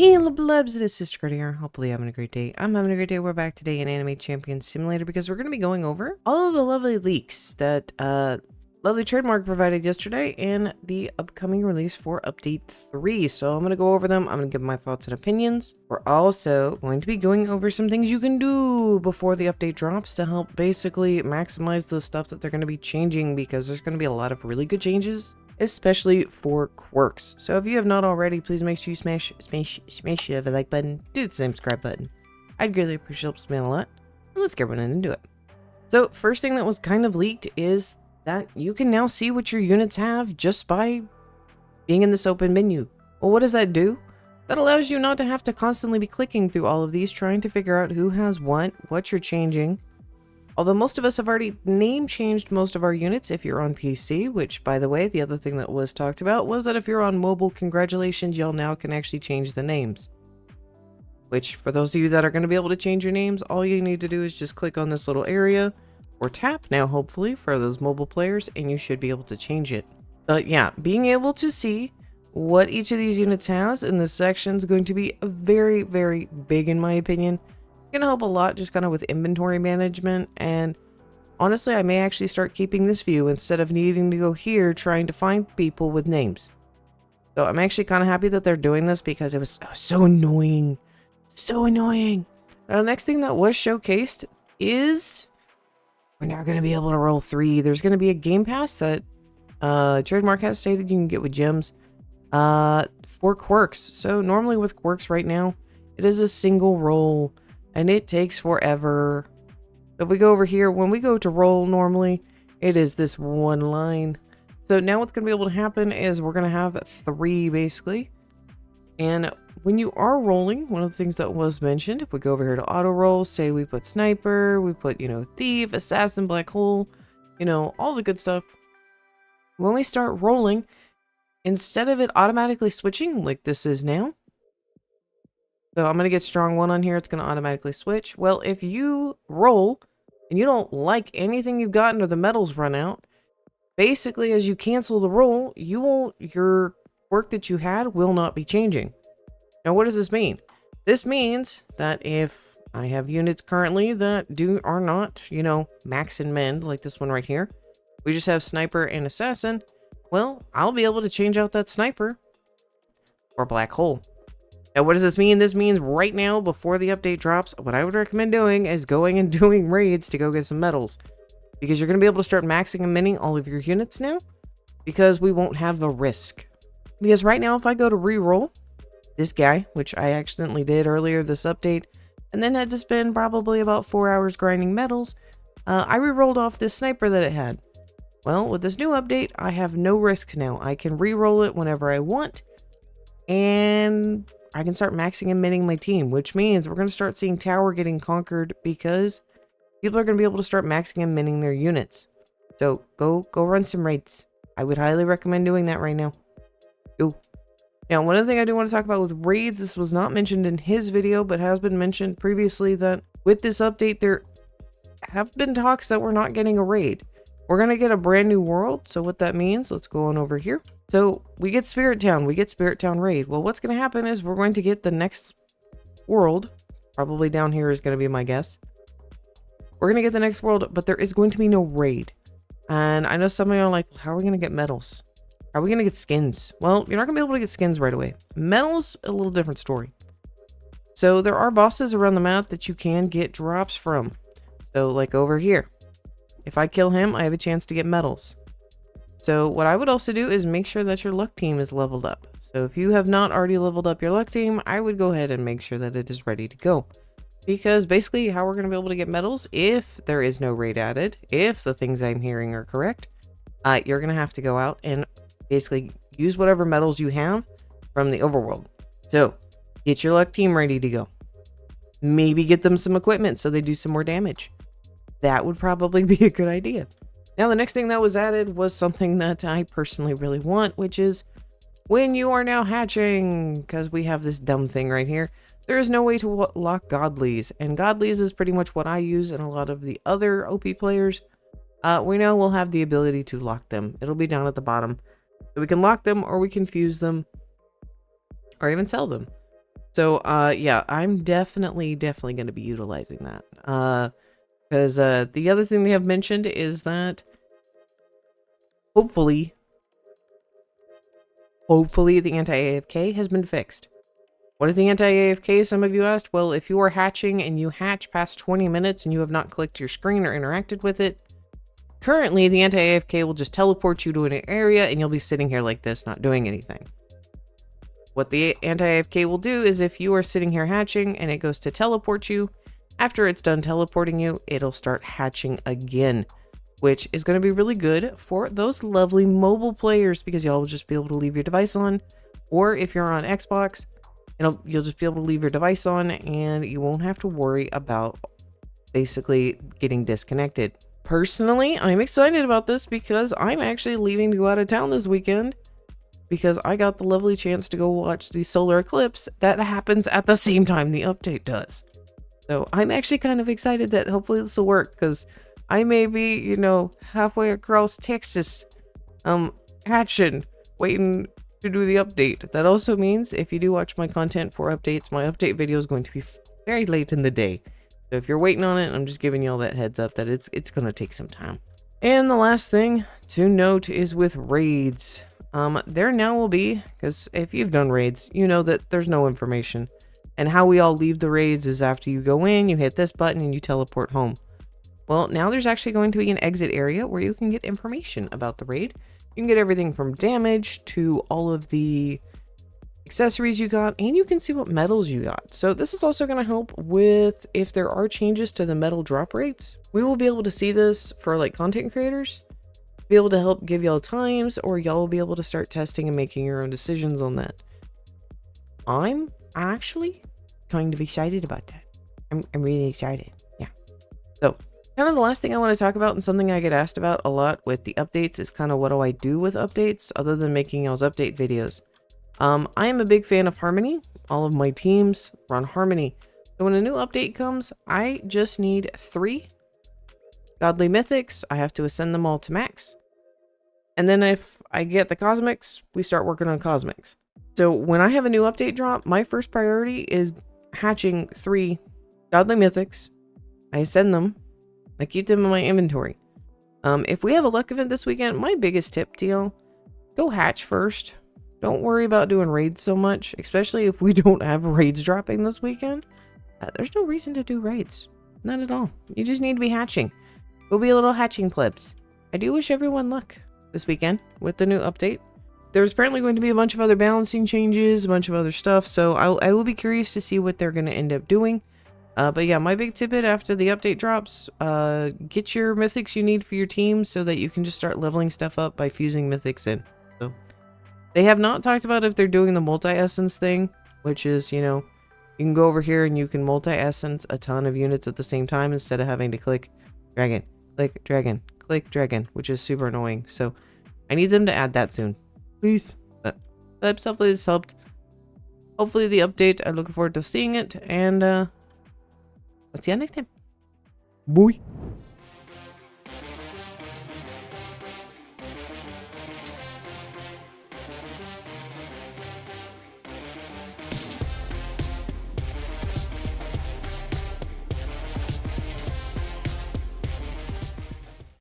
Hello blubs, this is Sister here. Hopefully you're having a great day. I'm having a great day. We're back today in Anime Champion Simulator because we're going to be going over all of the lovely leaks that lovely trademark provided yesterday and the upcoming release for update 3. So I'm going to go over them. I'm going to give my thoughts and opinions. We're also going to be going over some things you can do before the update drops to help basically maximize the stuff that they're going to be changing, because there's going to be a lot of really good changes, especially for quirks. So if you have not already, please make sure you smash the like button, do the same subscribe button. I'd greatly appreciate it, helps me out a lot. And let's get right into it. So first thing that was kind of leaked is that you can now see what your units have just by being in this open menu. Well, what does that do? That allows you not to have to constantly be clicking through all of these trying to figure out who has what you're changing. Although most of us have already name changed most of our units if you're on PC, which, by the way, the other thing that was talked about was that if you're on mobile, congratulations, y'all now can actually change the names. Which, for those of you that are going to be able to change your names, all you need to do is just click on this little area, or tap now, hopefully, for those mobile players, and you should be able to change it. But yeah, being able to see what each of these units has in this section is going to be very, very big, in my opinion. Gonna help a lot just kind of with inventory management, and honestly I may actually start keeping this view instead of needing to go here trying to find people with names. So I'm actually kind of happy that they're doing this because it was so annoying. Now the next thing that was showcased is we're now going to be able to roll 3. There's going to be a game pass that trademark has stated you can get with gems for quirks. So normally with quirks right now it is a single roll and it takes forever. If we go over here, when we go to roll normally, it is this one line. So now what's going to be able to happen is we're going to have 3 basically. And when you are rolling, one of the things that was mentioned, if we go over here to auto roll, say we put sniper, we put, thief, assassin, black hole, all the good stuff. When we start rolling, instead of it automatically switching like this is now, so I'm going to get strong 1 on here. It's going to automatically switch. Well, if you roll and you don't like anything you've gotten or the medals run out, basically as you cancel the roll, your work that you had will not be changing. Now, what does this mean? This means that if I have units currently that are not, max and mend, like this one right here, we just have sniper and assassin, well, I'll be able to change out that sniper for black hole. Now, what does this mean? This means right now, before the update drops, what I would recommend doing is going and doing raids to go get some medals. Because you're going to be able to start maxing and minning all of your units now. Because we won't have the risk. Because right now, if I go to re-roll this guy, which I accidentally did earlier this update, and then had to spend probably about 4 hours grinding medals, I re-rolled off this sniper that it had. Well, with this new update, I have no risk now. I can re-roll it whenever I want. And I can start maxing and minning my team, which means we're going to start seeing tower getting conquered because people are going to be able to start maxing and minning their units. So go run some raids. I would highly recommend doing that right now. Go. Now, one other thing I do want to talk about with raids, this was not mentioned in his video, but has been mentioned previously, that with this update, there have been talks that we're not getting a raid. We're going to get a brand new world. So what that means, let's go on over here. So we get Spirit Town. We get Spirit Town raid. Well, what's going to happen is we're going to get the next world. Probably down here is going to be my guess. We're going to get the next world, but there is going to be no raid. And I know some of you are like, how are we going to get medals? How are we going to get skins? Well, you're not going to be able to get skins right away. Medals, a little different story. So there are bosses around the map that you can get drops from. So like over here. If I kill him, I have a chance to get medals. So what I would also do is make sure that your luck team is leveled up. So if you have not already leveled up your luck team, I would go ahead and make sure that it is ready to go. Because basically how we're going to be able to get medals, if there is no raid added, if the things I'm hearing are correct, you're going to have to go out and basically use whatever medals you have from the overworld. So get your luck team ready to go. Maybe get them some equipment so they do some more damage. That would probably be a good idea. Now, the next thing that was added was something that I personally really want, which is when you are now hatching, because we have this dumb thing right here, there is no way to lock godlies, and godlies is pretty much what I use and a lot of the other OP players. We now will have the ability to lock them. It'll be down at the bottom. So we can lock them, or we can fuse them, or even sell them. So, yeah, I'm definitely going to be utilizing that. Because the other thing they have mentioned is that hopefully the anti-AFK has been fixed. What is the anti-AFK, some of you asked? Well, if you are hatching and you hatch past 20 minutes and you have not clicked your screen or interacted with it, currently the anti-AFK will just teleport you to an area and you'll be sitting here like this, not doing anything. What the anti-AFK will do is if you are sitting here hatching and it goes to teleport you, after it's done teleporting you, it'll start hatching again, which is going to be really good for those lovely mobile players because y'all will just be able to leave your device on, or if you're on Xbox, you'll just be able to leave your device on and you won't have to worry about basically getting disconnected. Personally, I'm excited about this because I'm actually leaving to go out of town this weekend because I got the lovely chance to go watch the solar eclipse that happens at the same time the update does. So I'm actually kind of excited that hopefully this will work because I may be, halfway across Texas, hatching, waiting to do the update. That also means if you do watch my content for updates, my update video is going to be very late in the day. So if you're waiting on it, I'm just giving you all that heads up that it's going to take some time. And the last thing to note is with raids. There now will be, because if you've done raids, you know that there's no information. And how we all leave the raids is after you go in, you hit this button and you teleport home. Well, now there's actually going to be an exit area where you can get information about the raid. You can get everything from damage to all of the accessories you got, and you can see what medals you got. So this is also going to help with if there are changes to the medal drop rates. We will be able to see this for like content creators, be able to help give y'all times, or y'all will be able to start testing and making your own decisions on that. I'm actually kind of excited about that. I'm really excited. Yeah. So kind of the last thing I want to talk about, and something I get asked about a lot with the updates, is kind of what do I do with updates other than making y'all's update videos. I am a big fan of Harmony. All of my teams run Harmony. So when a new update comes, I just need 3 godly mythics. I have to ascend them all to max. And then if I get the cosmics, we start working on cosmics. So when I have a new update drop, my first priority is hatching 3 godly mythics. I ascend them. I keep them in my inventory. If we have a luck event this weekend, my biggest tip to y'all, go hatch first. Don't worry about doing raids so much, especially if we don't have raids dropping this weekend. There's no reason to do raids. Not at all. You just need to be hatching. Go be a little hatching plebs. I do wish everyone luck this weekend with the new update. There's apparently going to be a bunch of other balancing changes, a bunch of other stuff, so I will be curious to see what they're going to end up doing. But yeah, my big tidbit after the update drops, get your mythics you need for your team so that you can just start leveling stuff up by fusing mythics in. So they have not talked about if they're doing the multi-essence thing, which is, you can go over here and you can multi-essence a ton of units at the same time instead of having to click dragon, click dragon, which is super annoying. So I need them to add that soon, please. But hopefully this helped. Hopefully the update, I'm looking forward to seeing it, and I'll see you next time. Bye.